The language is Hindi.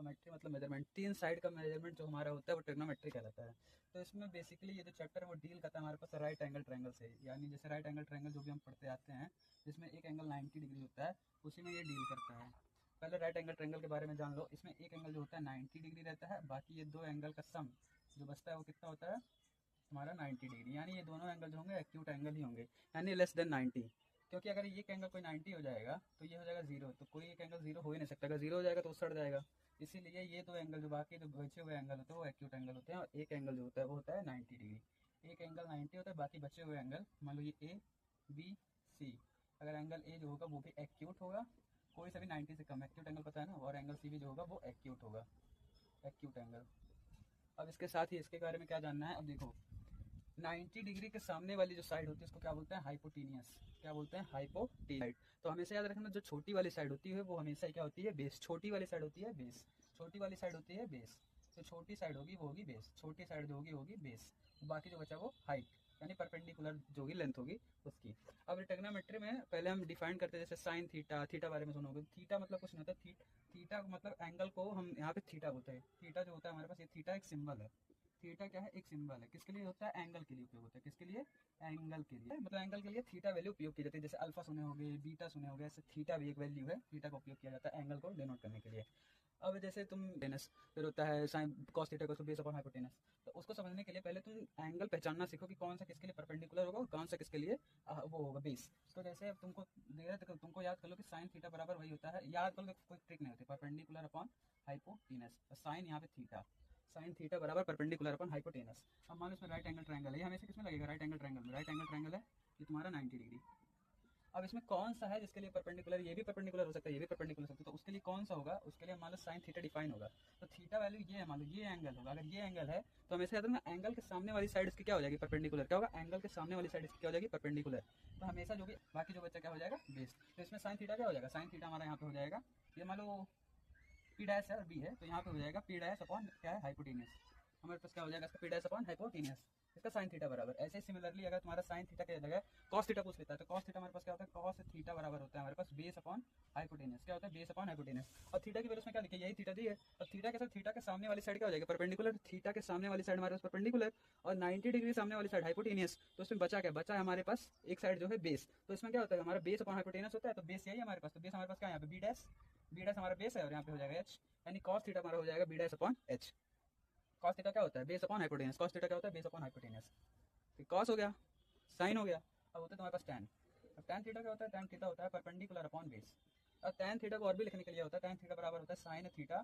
ट्रिग्नोमेट्री मतलब मेजरमेंट, तीन साइड का मेजरमेंट जो हमारा होता है वो ट्रिग्नोमेट्री कहलाता है। तो इसमें बेसिकली ये जो चैप्टर है वो डील करता है हमारे पास राइट एंगल ट्रायंगल से, यानी जैसे राइट एंगल ट्रायंगल जो भी हम पढ़ते आते हैं जिसमें एक एंगल 90 डिग्री होता है, उसी में ये डील करता है। पहले राइट एंगल ट्रायंगल के बारे में जान लो। इसमें एक एंगल जो होता है 90 डिग्री रहता है, बाकी ये दो एंगल का सम जो बचता है वो कितना होता है हमारा 90 डिग्री, यानी ये दोनों एंगल जो होंगे एक्यूट एंगल ही होंगे, यानी लेस देन 90। क्योंकि अगर ये एंगल कोई 90 हो जाएगा तो ये हो जाएगा जीरो, तो कोई एक एंगल जीरो हो ही नहीं सकता, अगर जीरो हो जाएगा तो सड़ जाएगा। इसीलिए ये दो एंगल जो बाकी जो बचे हुए एंगल होते हैं वो एक्यूट एंगल होते हैं, और एक एंगल जो होता है वो होता है 90 डिग्री। एक एंगल 90 होता है, बाकी बचे हुए एंगल मान लो ये ए बी सी, अगर एंगल ए जो होगा वो भी एक्यूट होगा, कोई सा भी 90 से कम एक्यूट एंगल पता है ना, और एंगल सी भी जो होगा वो एक्यूट होगा, एक्यूट एंगल। अब इसके साथ ही इसके बारे में क्या जानना है, अब देखो 90 डिग्री के सामने वाली जो साइड होती है उसको क्या बोलते हैं, हाइपोटीनियस। क्या बोलते हैं, हाइपोटीनियस। तो हमेशा याद रखना जो छोटी वाली साइड होती है वो हमेशा क्या होती है, बेस। छोटी वाली साइड होती है बेस, छोटी वाली साइड होती है बेस। तो छोटी साइड होगी वो होगी बेस, छोटी साइड जो होगी वो होगी बेस, बाकी जो बचा वो हाइट, यानी परपेंडिकुलर जो होगी लेंथ होगी उसकी। अब ट्रिग्नोमेट्री में पहले हम डिफाइन करते हैं, जैसे साइन थीटा, थीटा बारे में सुनोगे। थीटा मतलब कुछ नहीं होता, थीटा मतलब एंगल को हम यहाँ पे थीटा बोलते हैं। थीटा जो होता है हमारे पास, ये थीटा एक सिंबल है। थीटा क्या है, एक सिंबल है, किसके लिए होता है, एंगल के लिए उपयोग होता है। किसके लिए, एंगल के लिए, मतलब एंगल के लिए थीटा वैल्यू उपयोग की जाती है। जैसे अल्फा सुने होंगे, बीटा सुने होंगे, ऐसे थीटा भी एक वैल्यू है, थीटा का उपयोग किया जाता है एंगल को डिनोट करने के लिए। अब जैसे तुम टेनस फिर होता है साइन कॉस थीटा को बेस अपॉन हाइपोटेनस, तो उसको समझने के लिए पहले तुम एंगल पहचानना सीखो कि कौन सा किसके लिए परपेंडिकुलर होगा और कौन सा किसके लिए वो होगा बेस। तो जैसे तुमको दे रहे थे, तुमको याद कर लो कि साइन थीटा बराबर वही होता है, याद कर लो, कोई ट्रिक नहीं होती, परपेंडिकुलर अपॉन हाइपोटेनस। साइन यहाँ पे थीटा, साइन थीटा बराबर परपेंडिकुलर अपन हाइपोटेनस। अब मान लो इसमें राइट एंगल ट्रायंगल है, ये हमेशा किसमें लगेगा, राइट एंगल ट्रायंगल में। राइट एंगल ट्रायंगल है ये तुम्हारा 90 डिग्री। अब इसमें कौन सा है जिसके लिए परपेंडिकुलर, ये भी परपेंडिकुलर हो सकता है, ये भी परपेंडिकुलर हो सकता है, तो उसके लिए कौन सा होगा, उसके लिए मान लो साइन थीटा डिफाइन होगा। तो थीटा वैल्यू ये है, मान लो ये एंगल होगा, अगर ये एंगल है तो हमेशा याद रखना एंगल के सामने वाली साइड इसकी क्या हो जाएगी, परपेंडिकुलर। क्या होगा, एंगल के सामने वाली साइड इसकी क्या हो जाएगी, परपेंडिकुलर। तो हमेशा जो भी बाकी जो बच्चा क्या हो जाएगा, बेस। तो इसमें साइन थीटा क्या हो जाएगा, साइन थीटा हमारा यहाँ पे हो जाएगा, ये मान लो पी डैश है और बी है, तो यहाँ पे हो जाएगा पी डैश अपॉन क्या है, हाइपोटेनियस। हमारे पास क्या हो जाएगा इसका, पी डैश अपॉन हाइपोटेनियस, इसका साइन थीटा बराबर। ऐसे ही सिमिलरली अगर तुम्हारा साइन थीटा क्या जगह कॉस थीटा पूछ लेता है, तो कॉस थीटा हमारे पास क्या होता है, कॉस थीटा बराबर होता है हमारे पास बेस अपॉन हाइपोटेनियस। क्या होता है, बेस अपॉन हाइपोटेनियस। और थीटा की वैल्यू में क्या लिखी है, यही थीटा दी है। और थीटा के साथ थीटा के सामने वाली साइड क्या हो जाएगी, परपेंडिकुलर। थीटा के सामने वाली साइड हमारे पास परपेंडिकुलर, और 90 डिग्री सामने वाली साइड हाइपोटेनियस। तो इसमें बचा क्या, बचा है हमारे पास एक साइड जो है बेस। तो इसमें क्या होता है, हमारा बेस अपॉन हाइपोटेनियस होता है, तो बेस यही है हमारे पास। तो बेस हमारे पास क्या है, यहाँ पे बी डैश, बी डैश हमारा बेस है, और यहाँ पे हो जाएगा एच, यानी कॉस थीटा हमारा हो जाएगा B dash upon H. Cos theta क्या होता है, base upon hypotenuse. Cos theta क्या होता है, बेस अपॉन हाइपोटेनस। तो कॉस हो गया, साइन हो गया, अब होता है तुम्हारे पास टैन। अब टैन थीटा क्या होता है, टैन थीटा होता है परपेंडिकुलर अपॉन बेस। अब टैन थीटा को और भी लिखने के लिए होता है, टैन थीटा बराबर होता है साइन थीटा